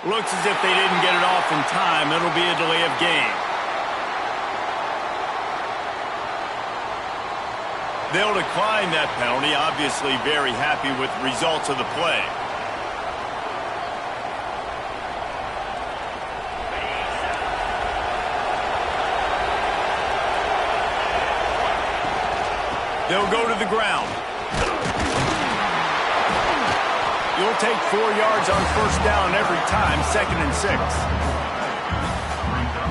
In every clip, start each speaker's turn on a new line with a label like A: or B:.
A: Looks as if they didn't get it off in time. It'll be a delay of game. They'll decline that penalty, obviously very happy with the results of the play. They'll go to the ground. You'll take 4 yards on first down every time, 2nd and 6.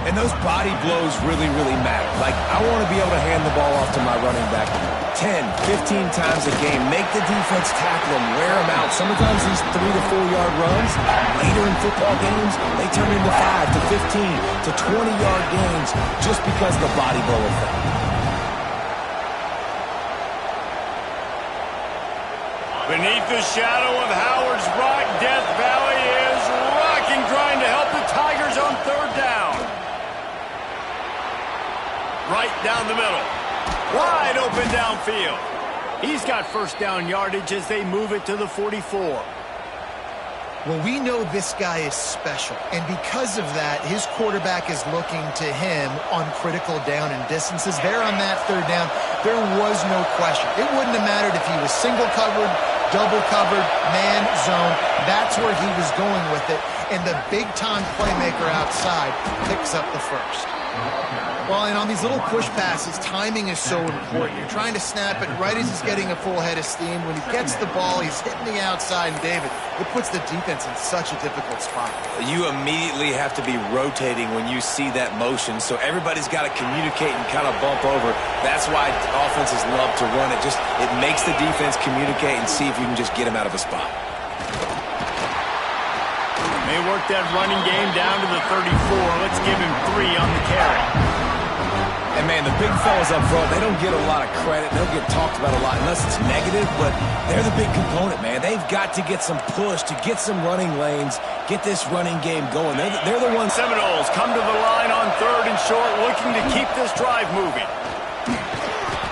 B: And those body blows really, really matter. Like, I want to be able to hand the ball off to my running back 10, 15 times a game. Make the defense tackle him, wear him out. Sometimes these 3 to 4 yard runs, later in football games, they turn into 5 to 15 to 20-yard gains just because of the body blow effect.
A: Beneath the shadow of Howard's Rock, Death Valley is rocking, trying to help the Tigers on 3rd down. Right down the middle. Wide open downfield. He's got first down yardage as they move it to the 44.
C: Well, we know this guy is special, and because of that, his quarterback is looking to him on critical down and distances. There on that 3rd down, there was no question. It wouldn't have mattered if he was single covered, double covered, man, zone. That's where he was going with it, and the big-time playmaker outside picks up the first. Well, and on these little push passes, timing is so important. You're trying to snap it right as he's getting a full head of steam. When he gets the ball, he's hitting the outside, and David, it puts the defense in such a difficult spot.
B: You immediately have to be rotating when you see that motion, so everybody's got to communicate and kind of bump over. That's why offenses love to run it. It makes the defense communicate and see if you can just get him out of a spot.
A: They work that running game down to the 34. Let's give him 3 on the carry.
B: And, man, the big fellas up front, they don't get a lot of credit. They don't get talked about a lot unless it's negative, but they're the big component, man. They've got to get some push, to get some running lanes, get this running game going. They're the ones.
A: Seminoles come to the line on 3rd and short, looking to keep this drive moving.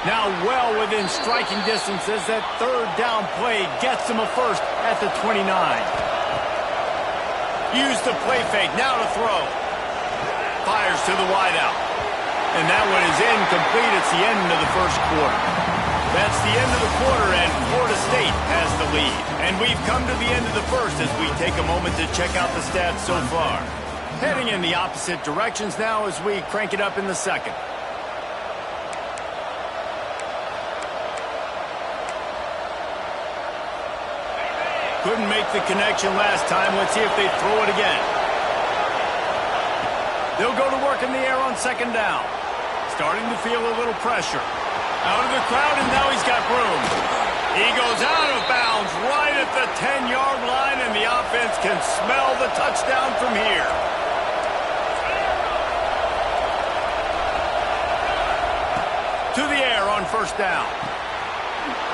A: Now well within striking distance as that 3rd down play gets them a first at the 29. Use the play fake, now to throw. Fires to the wideout. And that one is incomplete. It's the end of the first quarter. That's the end of the quarter, and Florida State has the lead. And we've come to the end of the first as we take a moment to check out the stats so far. Heading in the opposite directions now as we crank it up in the second. Couldn't make the connection last time. Let's see if they throw it again. They'll go to work in the air on 2nd down. Starting to feel a little pressure. Out of the crowd, and now he's got room. He goes out of bounds right at the 10-yard line, and the offense can smell the touchdown from here. To the air on 1st down.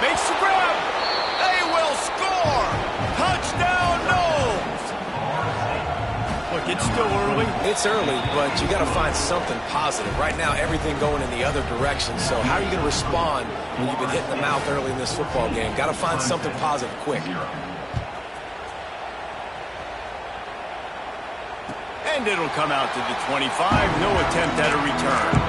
A: Makes the grab. They will score. Touchdown, Noles. Look, it's still early.
B: It's early, but you got to find something positive. Right now, everything going in the other direction. So how are you going to respond when you've been hitting the mouth early in this football game? Got to find something positive quick.
A: And it'll come out to the 25. No attempt at a return.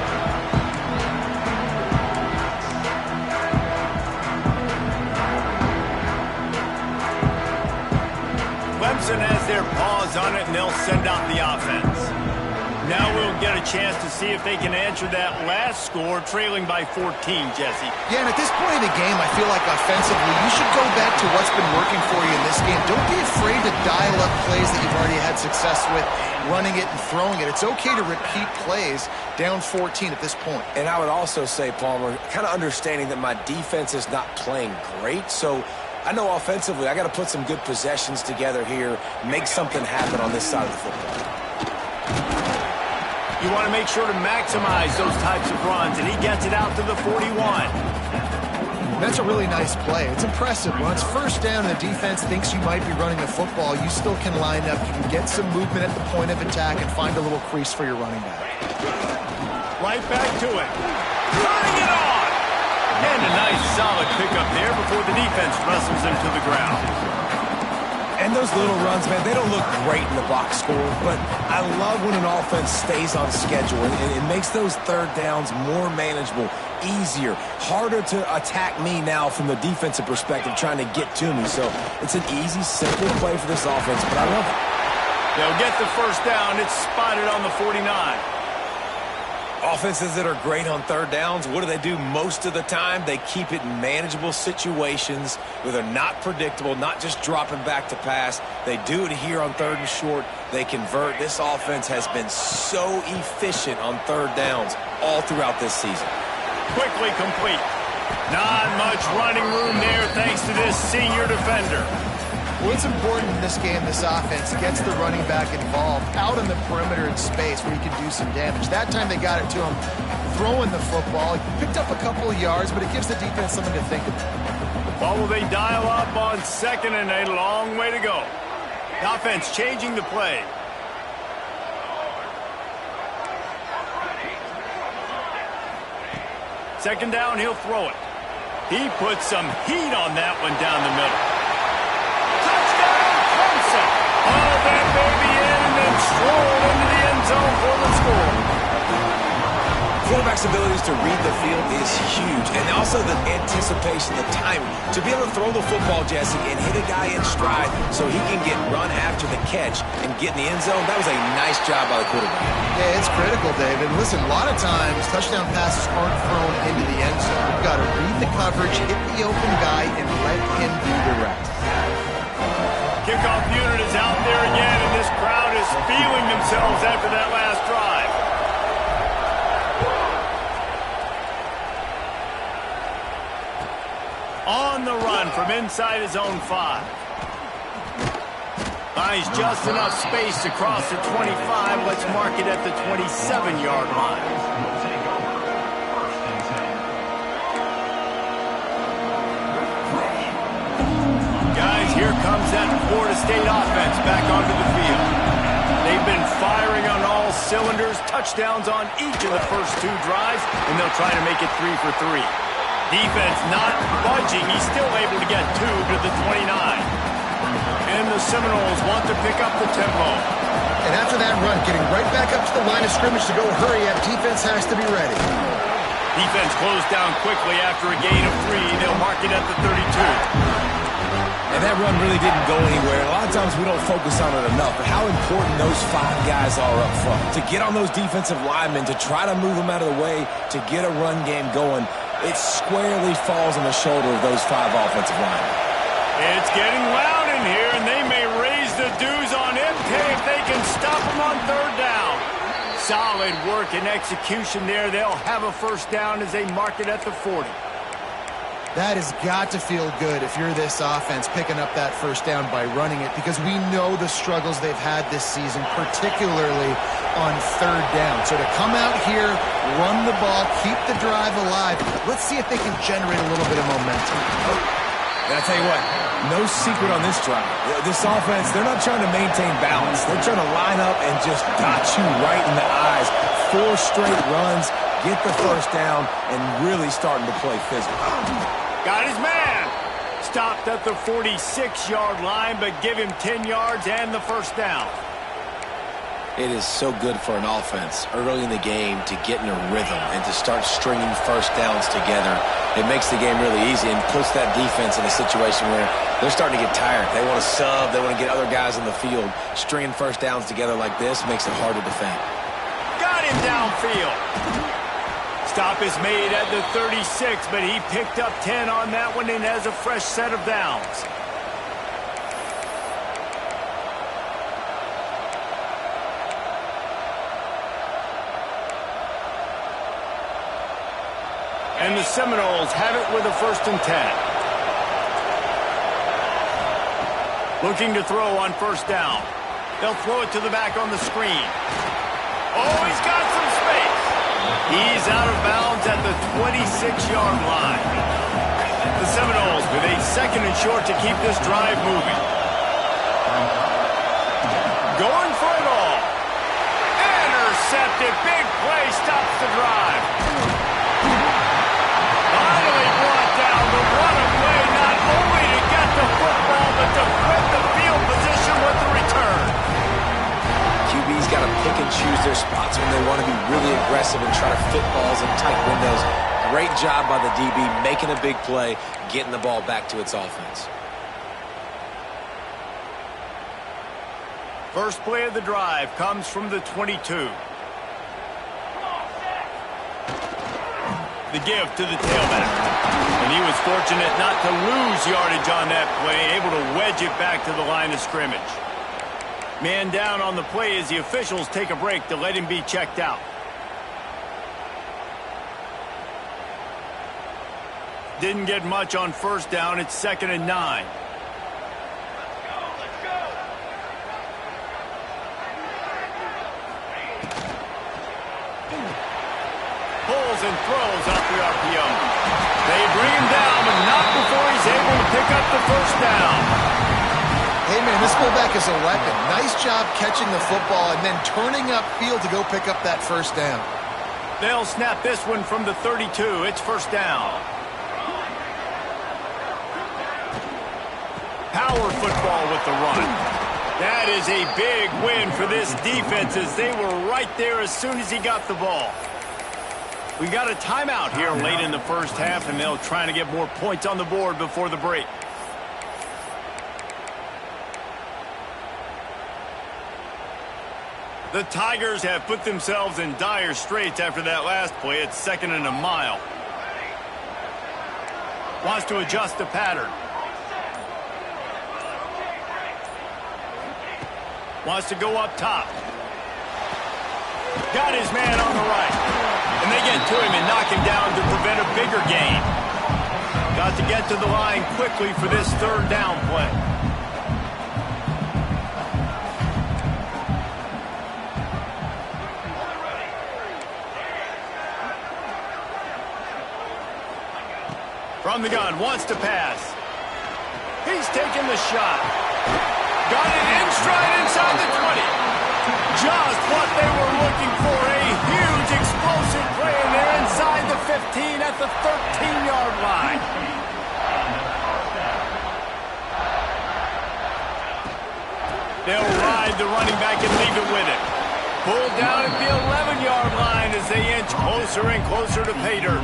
A: Clemson has their paws on it, and they'll send out the offense. Now we'll get a chance to see if they can answer that last score, trailing by 14, Jesse.
C: Yeah, and at this point of the game, I feel like offensively, you should go back to what's been working for you in this game. Don't be afraid to dial up plays that you've already had success with, running it and throwing it. It's okay to repeat plays down 14 at this point.
B: And I would also say, Palmer, kind of understanding that my defense is not playing great, so I know offensively I got to put some good possessions together here, make something happen on this side of the football.
A: You want to make sure to maximize those types of runs, and he gets it out to the 41.
C: That's a really nice play. It's impressive. Once 1st down and the defense thinks you might be running the football, you still can line up. You can get some movement at the point of attack and find a little crease for your running back.
A: Right back to it. Turning it on! And a nice solid pickup there before the defense wrestles him to the ground.
B: And those little runs, man, they don't look great in the box score, but I love when an offense stays on schedule, and it makes those third downs more manageable, easier, harder to attack me now from the defensive perspective trying to get to me. So it's an easy, simple play for this offense, but I love it.
A: They'll get the first down. It's spotted on the 49.
B: Offenses that are great on third downs, what do? Most of the time, they keep it in manageable situations where they're not predictable, not just dropping back to pass. They do it here on third and short. They convert. This offense has been so efficient on third downs all throughout this season.
A: Quickly complete. Not much running room there thanks to this senior defender.
C: What's important in this game, this offense gets the running back involved out on the perimeter in space where he can do some damage. That time they got it to him throwing the football. He picked up a couple of yards, but it gives the defense something to think about.
A: Well, will they dial up on second and a long way to go? The offense changing the play. Second down, he'll throw it. He puts some heat on that one down the middle. All that baby in and then strolled into the end zone for the score.
B: Quarterback's abilities to read the field is huge, and also the anticipation, the timing. To be able to throw the football, Jesse, and hit a guy in stride so he can get run after the catch and get in the end zone, that was a nice job by the quarterback.
C: Yeah, it's critical, David. Listen, a lot of times touchdown passes aren't thrown into the end zone. You've got to read the coverage, hit the open guy, and let him do the rest.
A: Kickoff unit is out there again, and this crowd is feeling themselves after that last drive. On the run from inside his own 5. Finds just enough space to cross the 25. Let's mark it at the 27-yard line. Here comes that Florida State offense back onto the field. They've been firing on all cylinders, touchdowns on each of the first 2 drives, and they'll try to make it 3 for 3. Defense not budging. He's still able to get 2 to the 29. And the Seminoles want to pick up the tempo.
C: And after that run, getting right back up to the line of scrimmage to go hurry up, defense has to be ready.
A: Defense closed down quickly after a gain of 3. They'll mark it at the 32.
B: And that run really didn't go anywhere. A lot of times we don't focus on it enough, but how important those 5 guys are up front. To get on those defensive linemen, to try to move them out of the way, to get a run game going, it squarely falls on the shoulder of those 5 offensive linemen.
A: It's getting loud in here, and they may raise the dues on Ncca if they can stop them on third down. Solid work and execution there. They'll have a first down as they mark it at the 40.
C: That has got to feel good if you're this offense picking up that first down by running it, because we know the struggles they've had this season, particularly on third down. So to come out here, run the ball, keep the drive alive, let's see if they can generate a little bit of momentum.
B: And I tell you what, no secret on this drive. This offense, they're not trying to maintain balance. They're trying to line up and just dot you right in the eyes. 4 straight runs, get the first down, and really starting to play physical.
A: Got his man. Stopped at the 46-yard line, but give him 10 yards and the first down.
B: It is so good for an offense early in the game to get in a rhythm and to start stringing first downs together. It makes the game really easy and puts that defense in a situation where they're starting to get tired. They want to sub. They want to get other guys on the field. Stringing first downs together like this makes it hard to defend.
A: Got him downfield. Stop is made at the 36, but he picked up 10 on that one and has a fresh set of downs. And the Seminoles have it with a 1st and 10. Looking to throw on first down. They'll throw it to the back on the screen. Oh, he's got some space. He's out of bounds at the 26-yard line. The Seminoles with a 2nd and short to keep this drive moving. Going for it all. Intercepted. Big play stops the drive. Finally brought down the runaway, not only to get the football, but to flip the field position.
B: pick and choose their spots when they want to be really aggressive and try to fit balls in tight windows. Great job by the DB making a big play, getting the ball back to its offense.
A: First play of the drive comes from the 22. The give to the tailback. And he was fortunate not to lose yardage on that play, able to wedge it back to the line of scrimmage. Man down on the play as the officials take a break to let him be checked out. Didn't get much on first down. It's 2nd and 9. Pulls and throws off the RPO. They bring him down, but not before he's able to pick up the first down.
C: Hey, man, this fullback is a weapon. Nice job catching the football and then turning upfield to go pick up that first down.
A: They'll snap this one from the 32. It's first down. Power football with the run. That is a big win for this defense as they were right there as soon as he got the ball. We got a timeout here late in the first half, and they'll try to get more points on the board before the break. The Tigers have put themselves in dire straits after that last play. It's 2nd and a mile. Wants to adjust the pattern. Wants to go up top. Got his man on the right. And they get to him and knock him down to prevent a bigger gain. Got to get to the line quickly for this 3rd down play. From the gun, wants to pass. He's taking the shot. Got it in stride inside the 20. Just what they were looking for, a huge explosive play, and they're inside the 15 at the 13-yard line. They'll ride the running back and leave it with it. Pulled down at the 11-yard line as they inch closer and closer to pay dirt.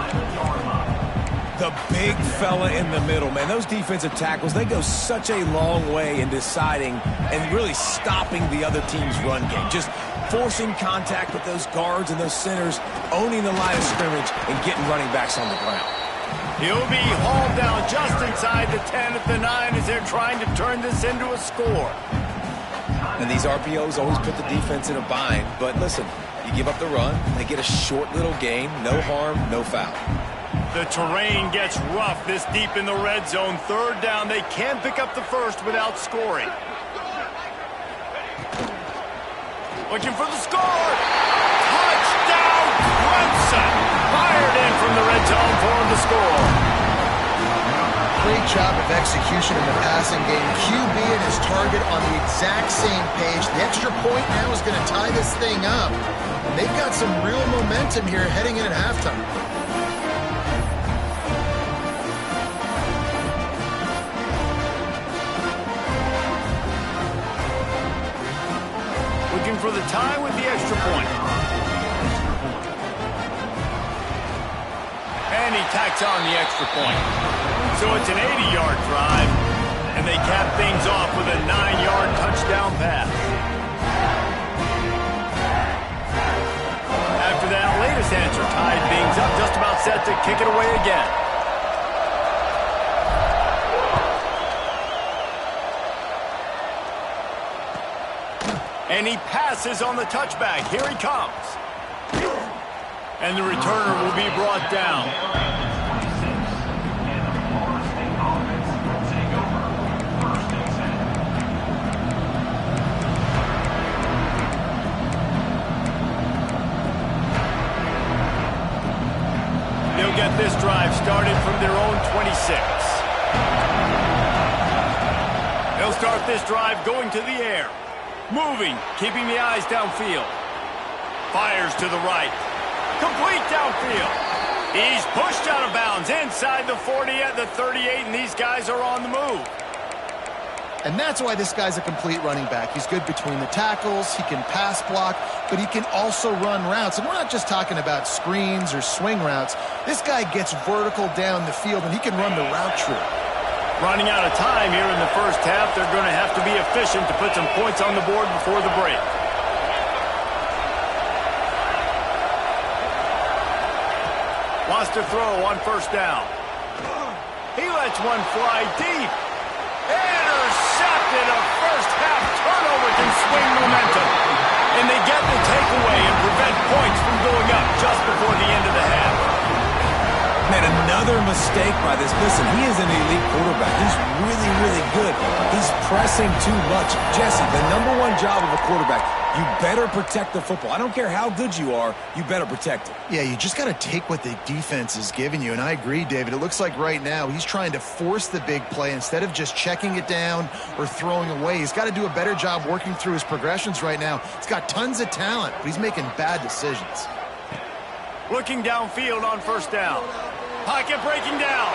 B: The big fella in the middle, man. Those defensive tackles, they go such a long way in deciding and really stopping the other team's run game. Just forcing contact with those guards and those centers, owning the line of scrimmage, and getting running backs on the ground.
A: He'll be hauled down just inside the 10 at the 9 as they're trying to turn this into a score.
B: And these RPOs always put the defense in a bind. But listen, you give up the run, they get a short little gain, no harm, no foul.
A: The terrain gets rough this deep in the red zone. 3rd down, they can't pick up the first without scoring. Looking for the score. Touchdown, Clemson. Fired in from the red zone for him to score.
C: Great job of execution in the passing game. QB and his target on the exact same page. The extra point now is going to tie this thing up. And they've got some real momentum here heading in at halftime.
A: Looking for the tie with the extra point. And he tacks on the extra point. So it's an 80-yard drive, and they cap things off with a 9-yard touchdown pass. After that latest answer tied things up, just about set to kick it away again. And he passes on the touchback. Here he comes. And the returner will be brought down. They'll get this drive started from their own 26. They'll start this drive going to the air. Moving, keeping the eyes downfield. Fires to the right. Complete downfield. He's pushed out of bounds inside the 40 at the 38, and these guys are on the move.
C: And that's why this guy's a complete running back. He's good between the tackles, he can pass block, but he can also run routes. And we're not just talking about screens or swing routes. This guy gets vertical down the field, and he can run the route tree.
A: Running out of time here in the first half. They're going to have to be efficient to put some points on the board before the break. Wants to throw on first down. He lets one fly deep. Intercepted. A first-half turnover can swing momentum. And they get the takeaway and prevent points from going up just before the end of the half.
B: Man, another mistake by this. Listen, he is an elite quarterback. He's really, really good. He's pressing too much. Jesse, the number one job of a quarterback, you better protect the football. I don't care how good you are, you better protect it.
C: Yeah, you just got to take what the defense is giving you. And I agree, David. It looks like right now he's trying to force the big play instead of just checking it down or throwing away. He's got to do a better job working through his progressions right now. He's got tons of talent, but he's making bad decisions.
A: Looking downfield on first down. Pocket breaking down.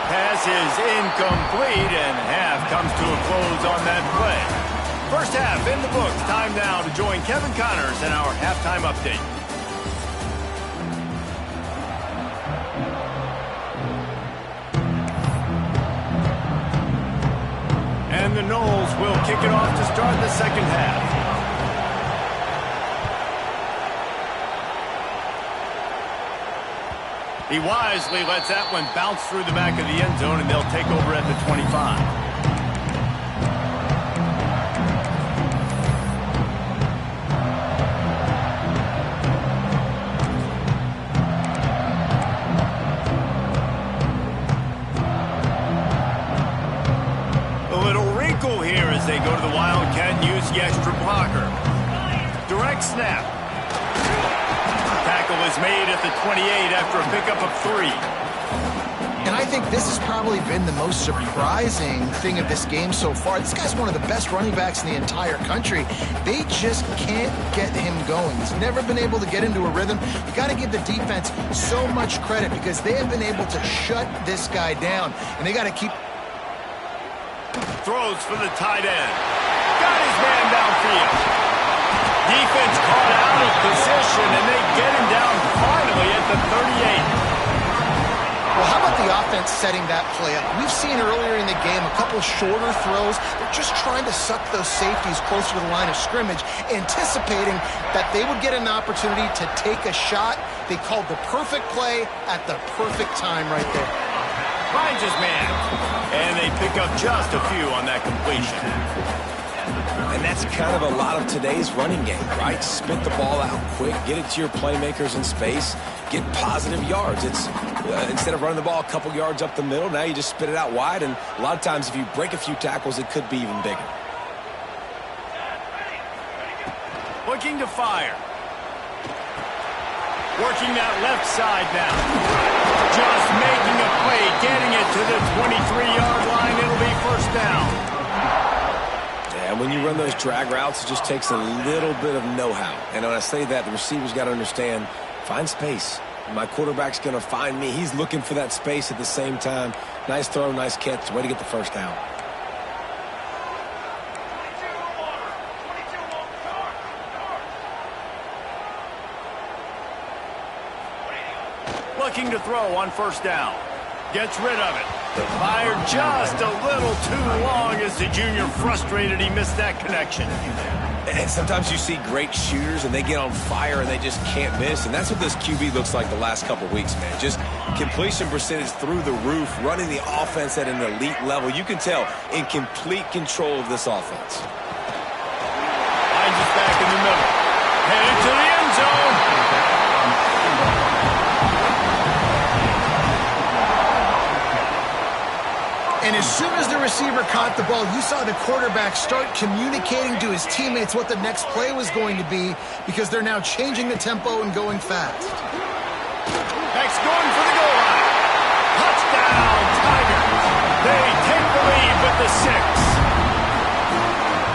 A: Pass is incomplete, and half comes to a close on that play. First half in the books. Time now to join Kevin Connors in our halftime update. And the Noles will kick it off to start the second half. He wisely lets that one bounce through the back of the end zone, and they'll take over at the 25. A little wrinkle here as they go to the Wildcat and use the extra blocker. Direct snap. Tackle is made at the 28 after a pickup of 3.
C: And I think this has probably been the most surprising thing of this game so far. This guy's one of the best running backs in the entire country. They just can't get him going. He's never been able to get into a rhythm. You got to give the defense so much credit because they have been able to shut this guy down. And they got to keep...
A: Throws for the tight end. Got his man downfield. Defense caught out of position, and they get him down finally at the 38.
C: Well, how about the offense setting that play up? We've seen earlier in the game a couple shorter throws. They're just trying to suck those safeties closer to the line of scrimmage, anticipating that they would get an opportunity to take a shot. They called the perfect play at the perfect time right there.
A: Finds his man, and they pick up just a few on that completion.
B: And that's kind of a lot of today's running game, right? Spit the ball out quick, get it to your playmakers in space, get positive yards. It's instead of running the ball a couple yards up the middle, now you just spit it out wide, and a lot of times if you break a few tackles, it could be even bigger.
A: Looking to fire. Working that left side now. Just making a play, getting it to the 23-yard line. It'll be first down.
B: And when you run those drag routes, it just takes a little bit of know-how. And when I say that, the receiver's got to understand, find space. My quarterback's going to find me. He's looking for that space at the same time. Nice throw, nice catch. Way to get the first down.
A: Looking to throw on first down. Gets rid of it. Fired just a little too long as the junior frustrated he missed that connection.
B: And sometimes you see great shooters and they get on fire and they just can't miss. And that's what this QB looks like the last couple weeks, man. Just completion percentage through the roof, running the offense at an elite level. You can tell in complete control of this offense.
A: Finds us back in the middle. Headed to the end zone.
C: And as soon as the receiver caught the ball, you saw the quarterback start communicating to his teammates what the next play was going to be because they're now changing the tempo and going fast.
A: Next going for the goal line. Touchdown, Tigers. They take the lead with the 6.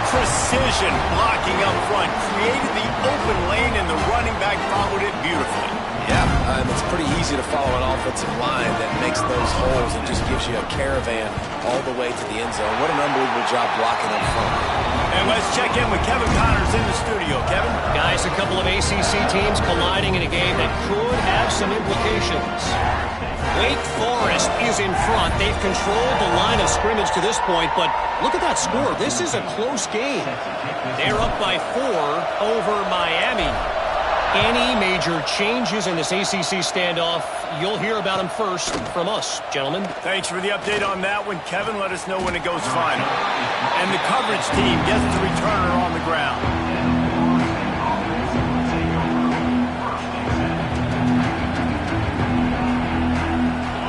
A: Precision blocking up front created the open lane, and the running back followed it beautifully.
B: Yeah, time, it's pretty easy to follow an offensive line that makes those holes and just gives you a caravan all the way to the end zone. What an unbelievable job blocking up front.
A: And let's check in with Kevin Connors in the studio. Kevin?
D: Guys, a couple of ACC teams colliding in a game that could have some implications. Wake Forest is in front. They've controlled the line of scrimmage to this point, but look at that score. This is a close game. They're up by 4 over Miami. Any major changes in this ACC standoff, you'll hear about them first from us, gentlemen.
A: Thanks for the update on that one, Kevin. Let us know when it goes final. And the coverage team gets the returner on the ground.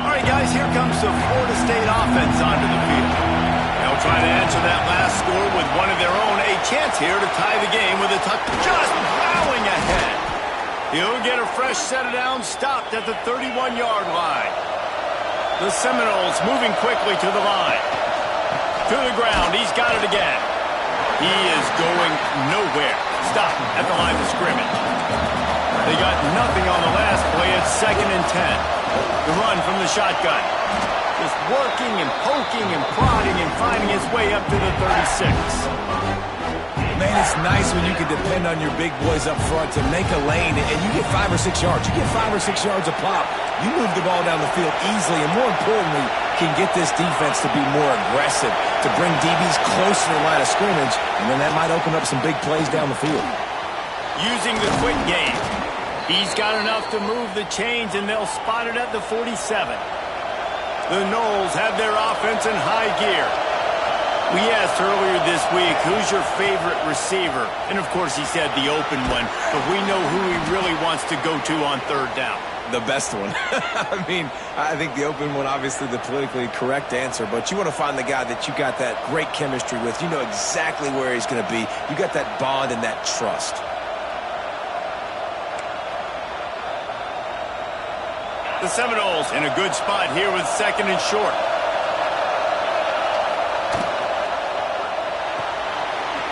A: All right, guys, here comes the Florida State offense onto the field. They'll try to answer that last score with one of their own. A chance here to tie the game with a touchdown. Just plowing ahead. He'll get a fresh set of downs stopped at the 31-yard line. The Seminoles moving quickly to the line. To the ground. He's got it again. He is going nowhere. Stop at the line of scrimmage. They got nothing on the last play. It's 2nd and 10. The run from the shotgun. Just working and poking and prodding and finding his way up to the 36.
B: Man, it's nice when you can depend on your big boys up front to make a lane and you get 5 or 6 yards. You get 5 or 6 yards a pop. You move the ball down the field easily and, more importantly, can get this defense to be more aggressive, to bring DBs closer to the line of scrimmage, and then that might open up some big plays down the field.
A: Using the quick game. He's got enough to move the chains, and they'll spot it at the 47. The Noles have their offense in high gear. We asked earlier this week, who's your favorite receiver? And, of course, he said the open one, but we know who he really wants to go to on 3rd down.
B: The best one. I mean, I think the open one, obviously the politically correct answer, but you want to find the guy that you got that great chemistry with. You know exactly where he's going to be. You got that bond and that trust.
A: The Seminoles in a good spot here with 2nd and short.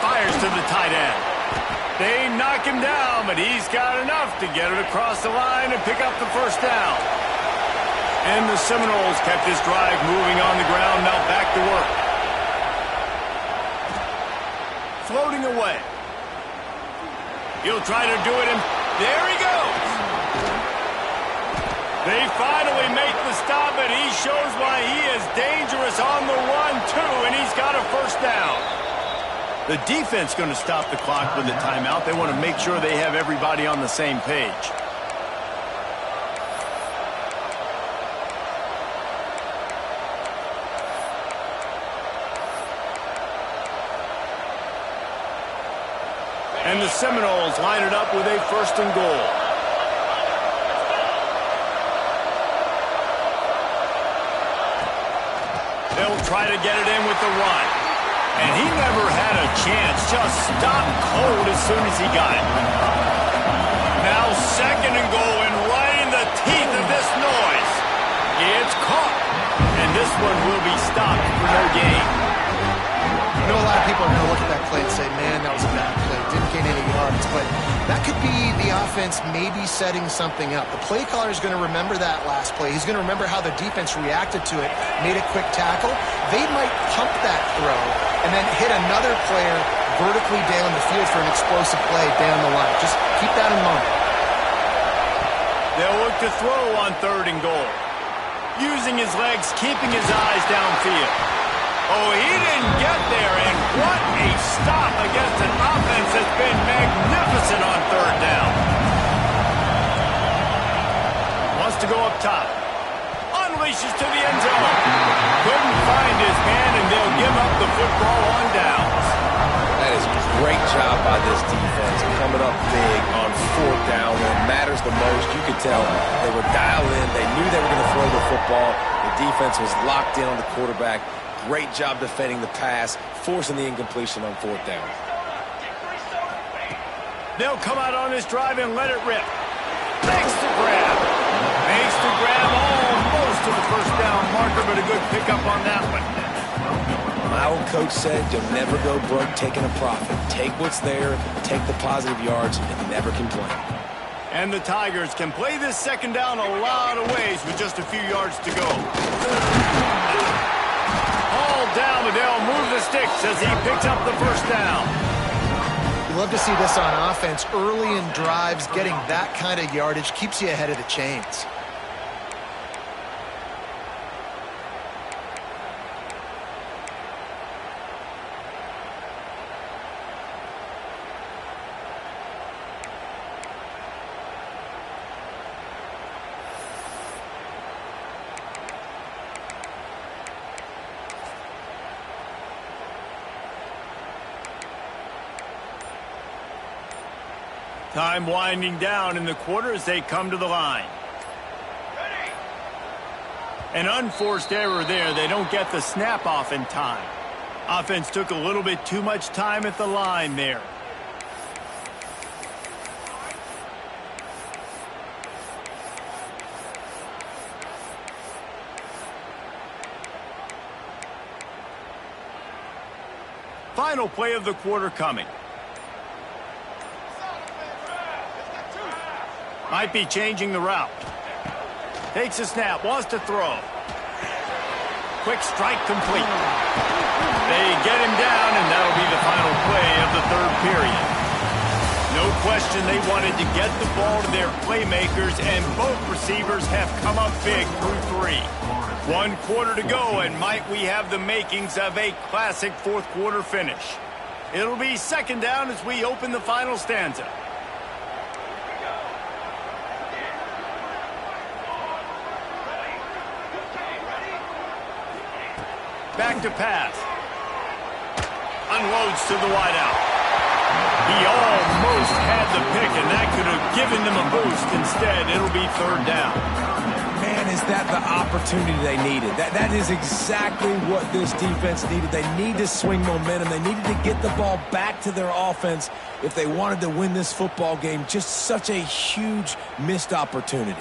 A: Fires to the tight end. They knock him down, but he's got enough to get it across the line and pick up the 1st down. And the Seminoles kept this drive moving on the ground, now back to work. Floating away. He'll try to do it, and there he goes. They finally make the stop, and he shows why he is dangerous on the run, too, and he's got a 1st down. The defense going to stop the clock with a timeout. They want to make sure they have everybody on the same page. And the Seminoles line it up with a 1st and goal. They'll try to get it in with the run. And he never had a chance. Just stopped cold as soon as he got it. Now 2nd and goal, and right in the teeth of this noise. It's caught. And this one will be stopped for no gain.
C: I know a lot of people are going to look at that play and say, man, that was a bad play. Didn't gain any yards. But that could be the offense maybe setting something up. The play caller is going to remember that last play. He's going to remember how the defense reacted to it, made a quick tackle. They might pump that throw and then hit another player vertically down the field for an explosive play down the line. Just keep that in mind.
A: They'll look to throw on 3rd and goal. Using his legs, keeping his eyes downfield. Oh, he didn't get there, and what a stop against an offense that's been magnificent on 3rd down. Wants to go up top. Unleashes to the end zone. Couldn't find his man, and they'll give up the football on downs.
B: That is a great job by this defense, coming up big on 4th down when it matters the most. You could tell they were dialed in. They knew they were going to throw the football. The defense was locked in on the quarterback. Great job defending the pass, forcing the incompletion on 4th down.
A: They'll come out on this drive and let it rip. Makes the grab. Makes the grab almost to the 1st down marker, but a good pickup on that one.
B: My old coach said, you'll never go broke taking a profit. Take what's there, take the positive yards, and never complain.
A: And the Tigers can play this second down a lot of ways with just a few yards to go. All down, but they'll move the sticks as he picks up the first down.
C: You love to see this on offense. Early in drives, getting that kind of yardage keeps you ahead of the chains.
A: Time winding down in the quarter as they come to the line. An unforced error there. They don't get the snap off in time. Offense took a little bit too much time at the line there. Final play of the quarter coming. Might be changing the route. Takes a snap, wants to throw. Quick strike complete. They get him down, and that'll be the final play of the third period. No question they wanted to get the ball to their playmakers, and both receivers have come up big through 3. 1 quarter to go, and might we have the makings of a classic fourth quarter finish. It'll be second down as we open the final stanza. Back to pass. Unloads to the wideout. He almost had the pick, and that could have given them a boost. Instead, it'll be third down.
B: Man, is that the opportunity they needed? That is exactly what this defense needed. They need to swing momentum. They needed to get the ball back to their offense if they wanted to win this football game. Just such a huge missed opportunity.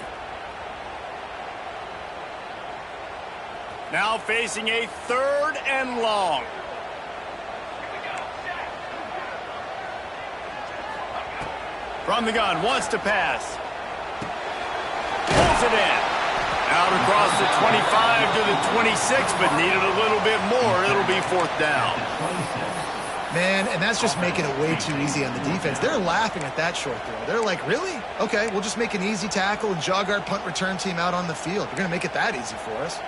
A: Now facing a third and long. From the gun, wants to pass. Pulls it in. Out across the 25 to the 26, but needed a little bit more. It'll be fourth down.
C: Man, and that's just making it way too easy on the defense. They're laughing at that short throw. They're like, really? Okay, we'll just make an easy tackle and jog our punt return team out on the field. We're going to make it that easy for us.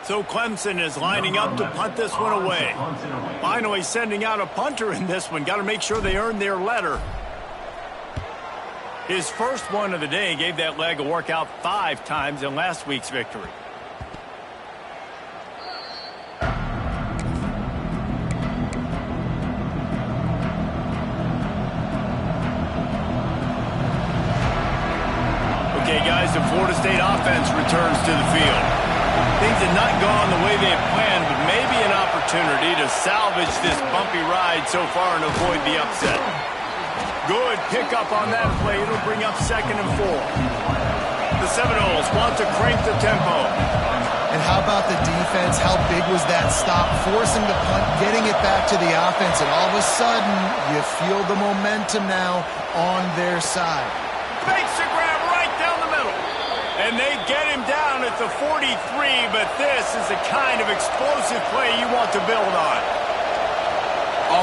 A: So Clemson is lining up to punt this one away. Finally sending out a punter in this one. Got to make sure they earn their letter. His first one of the day gave that leg a workout 5 times in last week's victory. Okay, guys, the Florida State offense returns to the field. Things had not gone the way they had planned, but maybe an opportunity to salvage this bumpy ride so far and avoid the upset. Good pickup on that play. It'll bring up 2nd and 4. The Seminoles want to crank the tempo.
C: And how about the defense? How big was that stop? Forcing the punt, getting it back to the offense, and all of a sudden, you feel the momentum now on their side.
A: Makes the grab right down the middle. And they get him down at the 43, but this is the kind of explosive play you want to build on.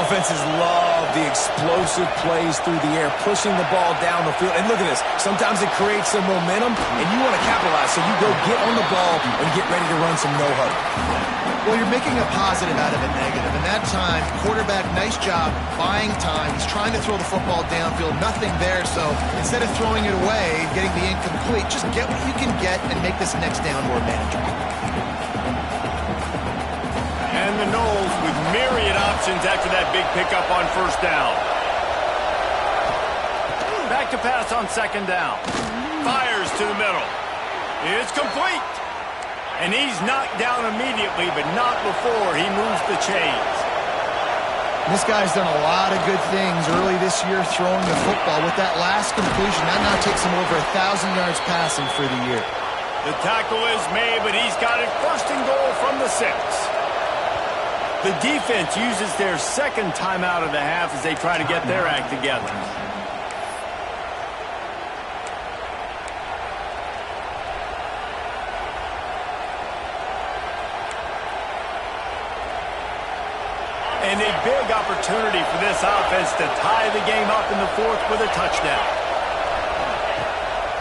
B: Offenses love the explosive plays through the air, pushing the ball down the field. And look at this. Sometimes it creates some momentum, and you want to capitalize. So you go get on the ball and get ready to run some no-huddle.
C: Well, you're making a positive out of a negative. And that time, quarterback, nice job, buying time. He's trying to throw the football downfield. Nothing there. So instead of throwing it away, getting the incomplete, just get what you can get and make this next down more manageable.
A: And the Noles with myriad options after that big pickup on first down. Back to pass on 2nd down. Fires to the middle. It's complete. And he's knocked down immediately, but not before he moves the chains.
C: This guy's done a lot of good things early this year throwing the football. With that last completion, that now takes him over 1,000 yards passing for the year.
A: The tackle is made, but he's got it first and goal from the 6. The defense uses their second timeout of the half as they try to get their act together. And a big opportunity for this offense to tie the game up in the 4th with a touchdown.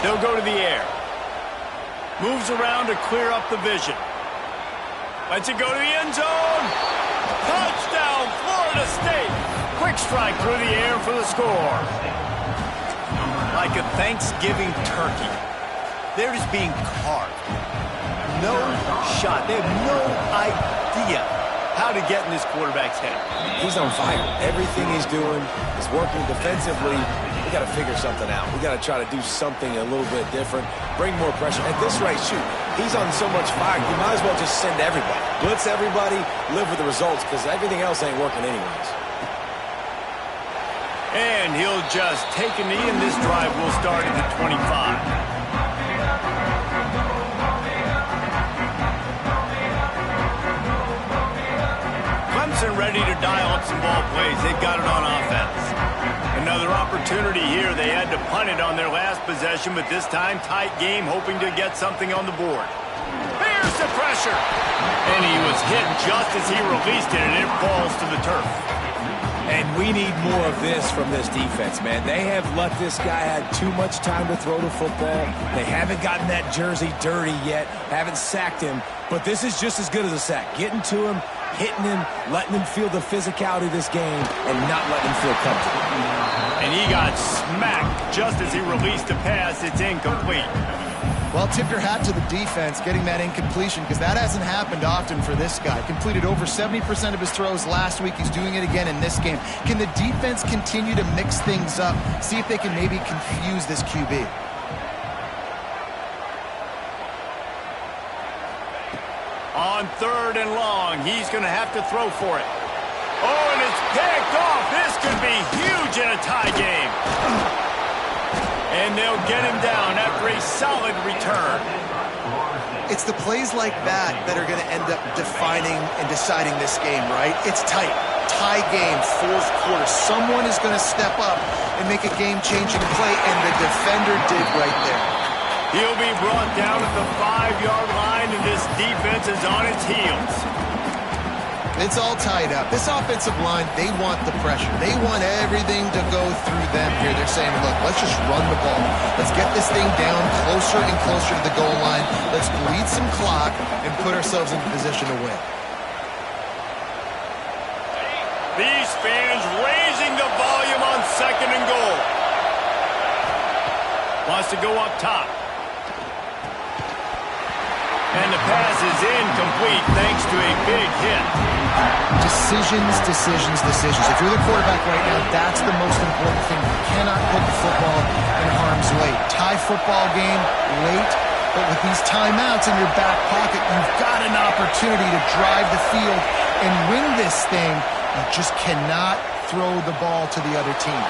A: They'll go to the air. Moves around to clear up the vision. Lets it go to the end zone. Touchdown, Florida State. Quick strike through the air for the score. Like a Thanksgiving turkey. They're just being carved. No shot. They have no idea how to get in this quarterback's head.
B: He's on fire. Everything he's doing is working defensively. We got to figure something out. We got to try to do something a little bit different, bring more pressure. At this rate, shoot, he's on so much fire, you might as well just send everybody. Blitz everybody, live with the results, because everything else ain't working anyways.
A: And he'll just take a knee, and this drive will start at the 25. Ready to dial up some ball plays. They've got it on offense. Another opportunity here. They had to punt it on their last possession, but this time tight game, hoping to get something on the board. Here's the pressure. And he was hit just as he released it, and it falls to the turf.
B: And we need more of this from this defense, man. They have let this guy have too much time to throw the football. They haven't gotten that jersey dirty yet, haven't sacked him, but this is just as good as a sack. Getting to him, hitting him, letting him feel the physicality of this game, and not letting him feel comfortable.
A: And he got smacked just as he released the pass. It's incomplete.
C: Well, tip your hat to the defense getting that incompletion, because that hasn't happened often for this guy. Completed over 70% of his throws last week. He's doing it again in this game. Can the defense continue to mix things up, see if they can maybe confuse this QB?
A: On 3rd and long, he's going to have to throw for it. Oh, and it's picked off. This could be huge in a tie game. And they'll get him down after a solid return.
C: It's the plays like that that are going to end up defining and deciding this game, right? It's tight. Tie game, 4th quarter. Someone is going to step up and make a game-changing play, and the defender did right there.
A: He'll be brought down at the 5-yard line, and this defense is on its heels.
C: It's all tied up. This offensive line, they want the pressure. They want everything to go through them here. They're saying, look, let's just run the ball. Let's get this thing down closer and closer to the goal line. Let's bleed some clock and put ourselves in position to win.
A: These fans raising the volume on 2nd and goal. Wants to go up top. And the pass is incomplete thanks to a big hit.
C: Decisions, decisions, decisions. If you're the quarterback right now, that's the most important thing. You cannot put the football in harm's way. Tie football game late, but with these timeouts in your back pocket, you've got an opportunity to drive the field and win this thing. You just cannot throw the ball to the other team.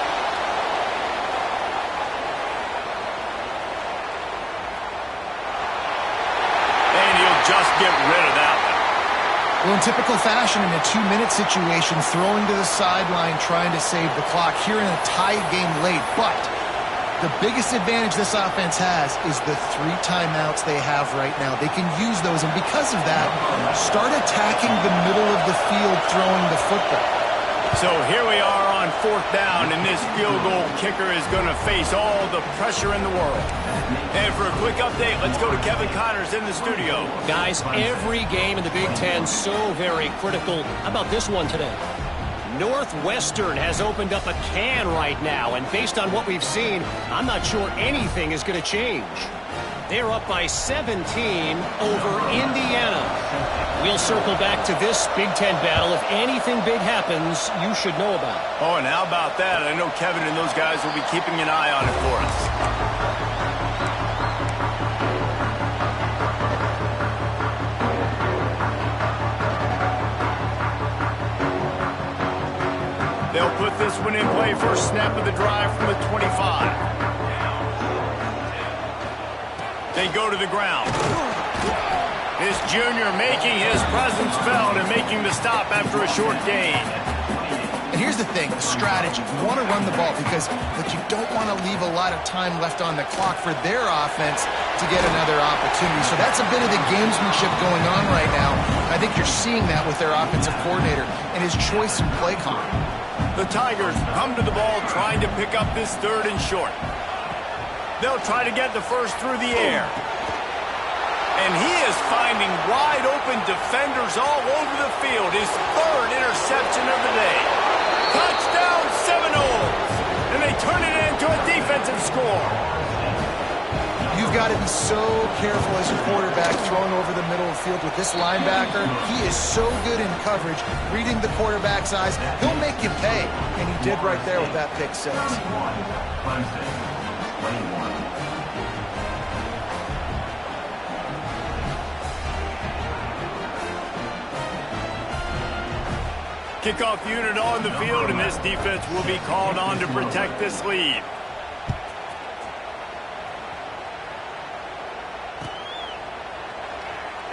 A: Just get rid of that one.
C: Well, in typical fashion, in a 2-minute situation, throwing to the sideline, trying to save the clock here in a tie game late. But the biggest advantage this offense has is the 3 timeouts they have right now. They can use those, and because of that, start attacking the middle of the field throwing the football.
A: So here we are on 4th down, and this field goal kicker is going to face all the pressure in the world. And for a quick update, let's go to Kevin Connors in the studio.
D: Guys, every game in the Big Ten so very critical. How about this one today? Northwestern has opened up a can right now, and based on what we've seen, I'm not sure anything is going to change. They're up by 17 over Indiana. We'll circle back to this Big Ten battle. If anything big happens, you should know about it.
A: Oh, and how about that? I know Kevin and those guys will be keeping an eye on it for us. They'll put this one in play. First snap of the drive from the 25. They go to the ground. This junior making his presence felt and making the stop after a short gain.
C: And here's the thing, the strategy. You want to run the ball but you don't want to leave a lot of time left on the clock for their offense to get another opportunity. So that's a bit of the gamesmanship going on right now. I think you're seeing that with their offensive coordinator and his choice in play call.
A: The Tigers come to the ball trying to pick up this third and short. They'll try to get the first through the air. And he is finding wide-open defenders all over the field. His third interception of the day. Touchdown Seminoles! And they turn it into a defensive score.
C: You've got to be so careful as a quarterback throwing over the middle of the field with this linebacker. He is so good in coverage, reading the quarterback's eyes. He'll make you pay. And he did right there with that pick six.
A: Kickoff unit on the field, and this defense will be called on to protect this lead.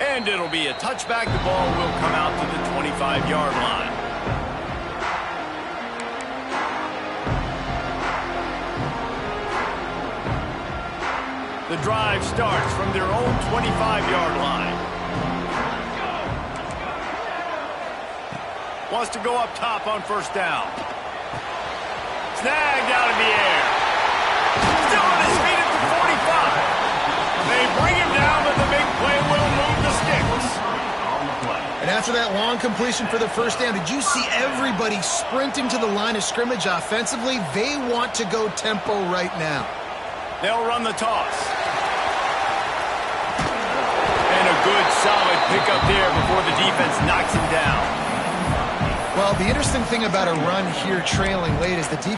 A: And it'll be a touchback. The ball will come out to the 25-yard line. The drive starts from their own 25-yard line. Wants to go up top on first down. Snagged out of the air. Still on his feet at the 45. They bring him down, but the big play will move the sticks.
C: And after that long completion for the first down, did you see everybody sprinting to the line of scrimmage offensively? They want to go tempo right now.
A: They'll run the toss. And a good, solid pickup there before the defense knocks him down.
C: Well, the interesting thing about a run here trailing late is the defense